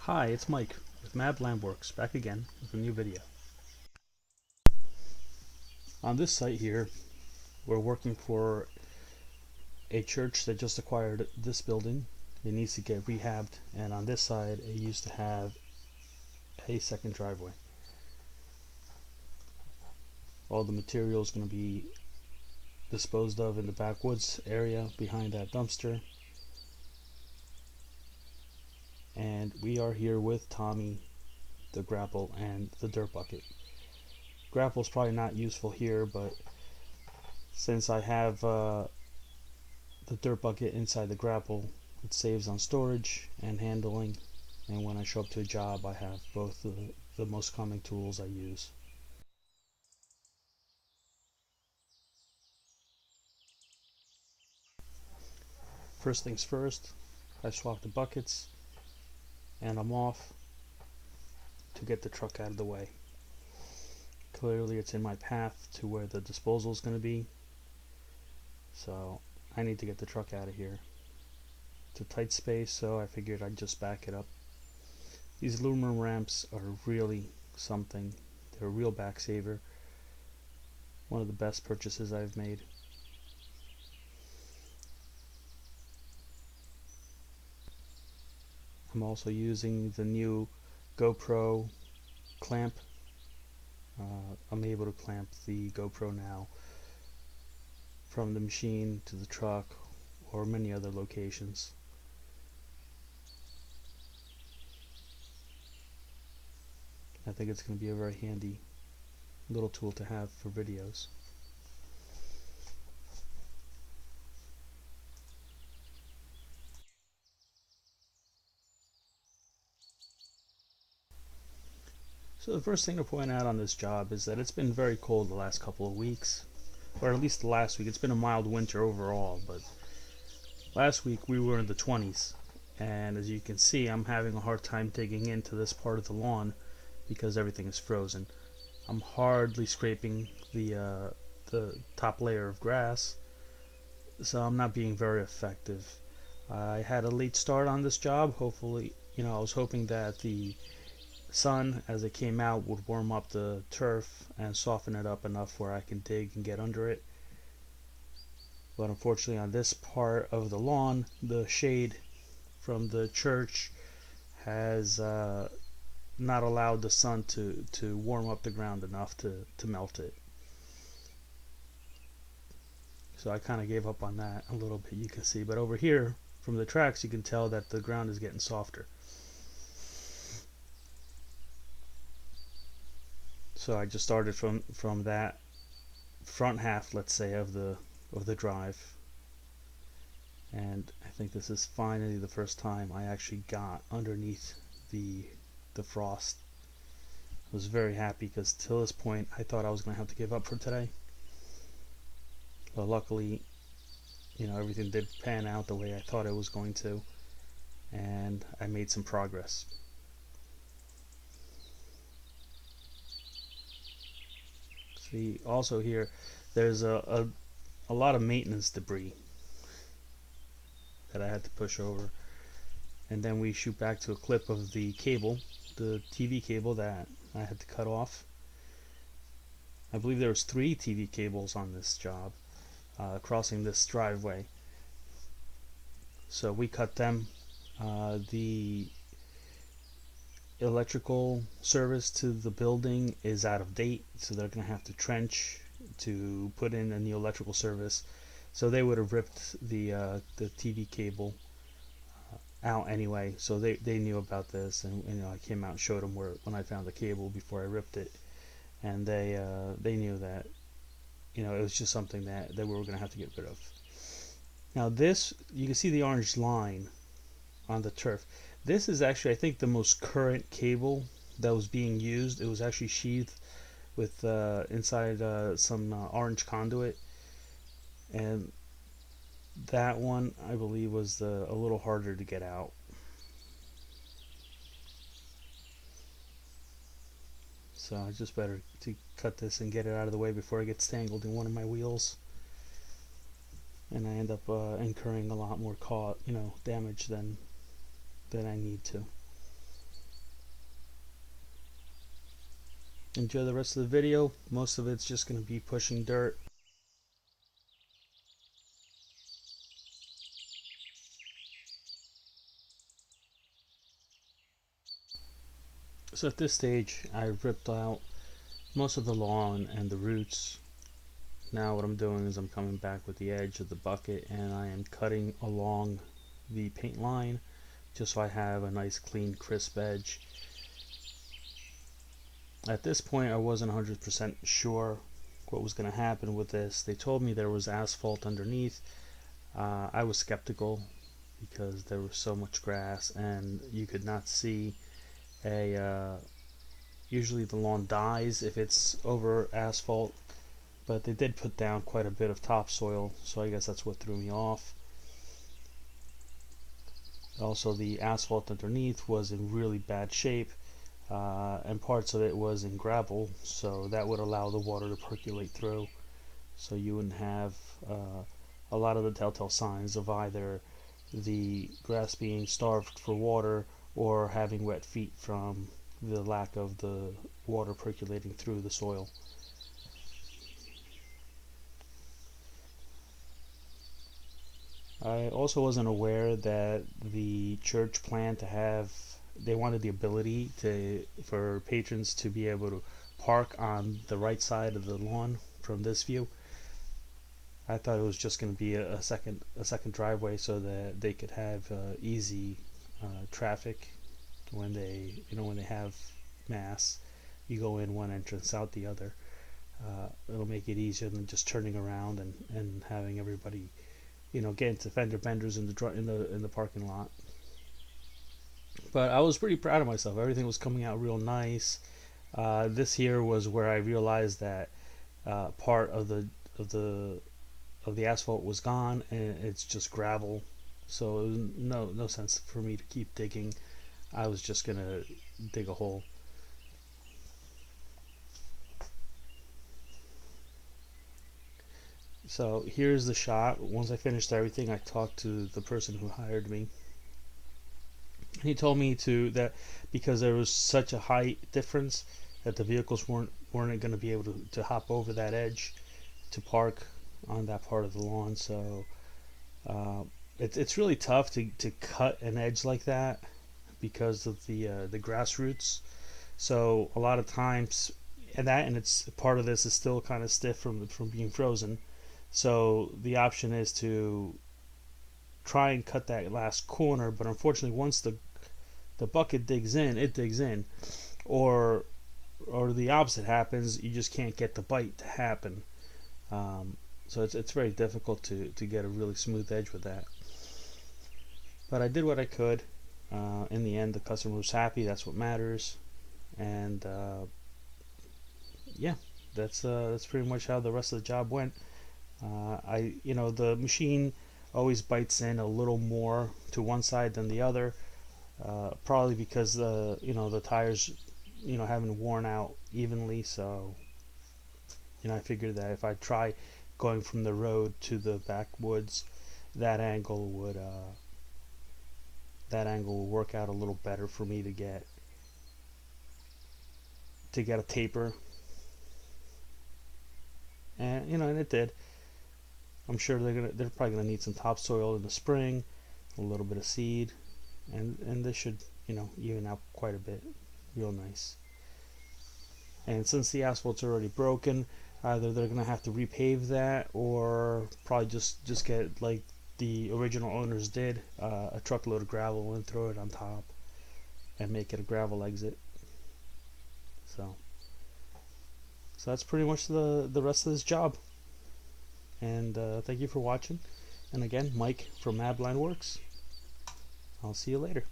Hi, it's Mike with Mab Landworks, back again with a new video. On this site here, we're working for a church that just acquired this building. It needs to get rehabbed, and on this side it used to have a second driveway. All the material is going to be disposed of in the backwoods area behind that dumpster. And we are here with Tommy, the grapple, and the dirt bucket. Grapple is probably not useful here, but since I have the dirt bucket inside the grapple, it saves on storage and handling, and when I show up to a job I have both the most common tools I use. First things first, I swap the buckets and I'm off to get the truck out of the way. Clearly it's in my path to where the disposal is going to be, so I need to get the truck out of here. It's a tight space, so I figured I'd just back it up. These aluminum ramps are really something. They're a real back saver. One of the best purchases I've made. I'm also using the new GoPro clamp. I'm able to clamp the GoPro now from the machine to the truck or many other locations. I think it's going to be a very handy little tool to have for videos. So the first thing to point out on this job is that it's been very cold the last couple of weeks, or at least last week. It's been a mild winter overall, but last week we were in the 20s, and as you can see, I'm having a hard time digging into this part of the lawn because everything is frozen. I'm hardly scraping the top layer of grass, so I'm not being very effective. I had a late start on this job. Hopefully, I was hoping that the sun as it came out would warm up the turf and soften it up enough where I can dig and get under it. But unfortunately on this part of the lawn, the shade from the church has not allowed the sun to warm up the ground enough to melt it. So I kind of gave up on that a little bit, you can see. But over here from the tracks you can tell that the ground is getting softer. So I just started from that front half, let's say, of the drive, and I think this is finally the first time I actually got underneath the frost. I was very happy because till this point I thought I was going to have to give up for today. But luckily, everything did pan out the way I thought it was going to, and I made some progress. See, also here, there's a lot of maintenance debris that I had to push over. And then we shoot back to a clip of the cable, the TV cable that I had to cut off. I believe there was 3 TV cables on this job crossing this driveway. So we cut them. The electrical service to the building is out of date, so they're going to have to trench to put in a new electrical service. So they would have ripped the TV cable out anyway, so they knew about this, and I came out and showed them when I found the cable before I ripped it, and they knew that it was just something that we were going to have to get rid of. Now this, you can see the orange line on the turf. This is actually, I think, the most current cable that was being used. It was actually sheathed with inside some orange conduit, and that one I believe was a little harder to get out. So I just better to cut this and get it out of the way before it gets tangled in one of my wheels, and I end up incurring a lot more damage than I need to. enjoy the rest of the video. Most of it's just going to be pushing dirt. So at this stage, I've ripped out most of the lawn and the roots. Now what I'm doing is I'm coming back with the edge of the bucket and I am cutting along the paint line just so I have a nice clean crisp edge. At this point I wasn't 100% sure what was going to happen with this. They told me there was asphalt underneath. I was skeptical because there was so much grass and you could not see usually the lawn dies if it's over asphalt, but they did put down quite a bit of topsoil, so I guess that's what threw me off. Also, the asphalt underneath was in really bad shape, and parts of it was in gravel, so that would allow the water to percolate through, so you wouldn't have a lot of the telltale signs of either the grass being starved for water or having wet feet from the lack of the water percolating through the soil. I also wasn't aware that the church planned to have, they wanted the ability for patrons to be able to park on the right side of the lawn from this view. I thought it was just going to be a second driveway so that they could have easy traffic when they have mass. You go in one entrance, out the other. It'll make it easier than just turning around and having everybody get into fender benders in the parking lot. But I was pretty proud of myself. Everything was coming out real nice. This here was where I realized that part of the asphalt was gone and it's just gravel. So it was no sense for me to keep digging. I was just gonna dig a hole. So here's the shot. Once I finished everything, I talked to the person who hired me. He told me that because there was such a height difference that the vehicles weren't going to be able to hop over that edge to park on that part of the lawn. So it's really tough to cut an edge like that because of the grass roots. So a lot of times, and it's part of this is still kind of stiff from being frozen. So the option is to try and cut that last corner, but unfortunately once the bucket digs in, it digs in, or the opposite happens, you just can't get the bite to happen. So it's very difficult to get a really smooth edge with that. But I did what I could. In the end, the customer was happy. That's what matters. And yeah, that's pretty much how the rest of the job went. The machine always bites in a little more to one side than the other, probably because the tires haven't worn out evenly. So I figured that if I try going from the road to the backwoods, that angle would work out a little better for me to get a taper, and it did. I'm sure they're probably gonna need some topsoil in the spring, a little bit of seed, and this should even out quite a bit, real nice. And since the asphalt's already broken, either they're gonna have to repave that or probably just get like the original owners did, a truckload of gravel and throw it on top and make it a gravel exit. So that's pretty much the rest of this job. And thank you for watching. And again, Mike from Mabline Works. I'll see you later.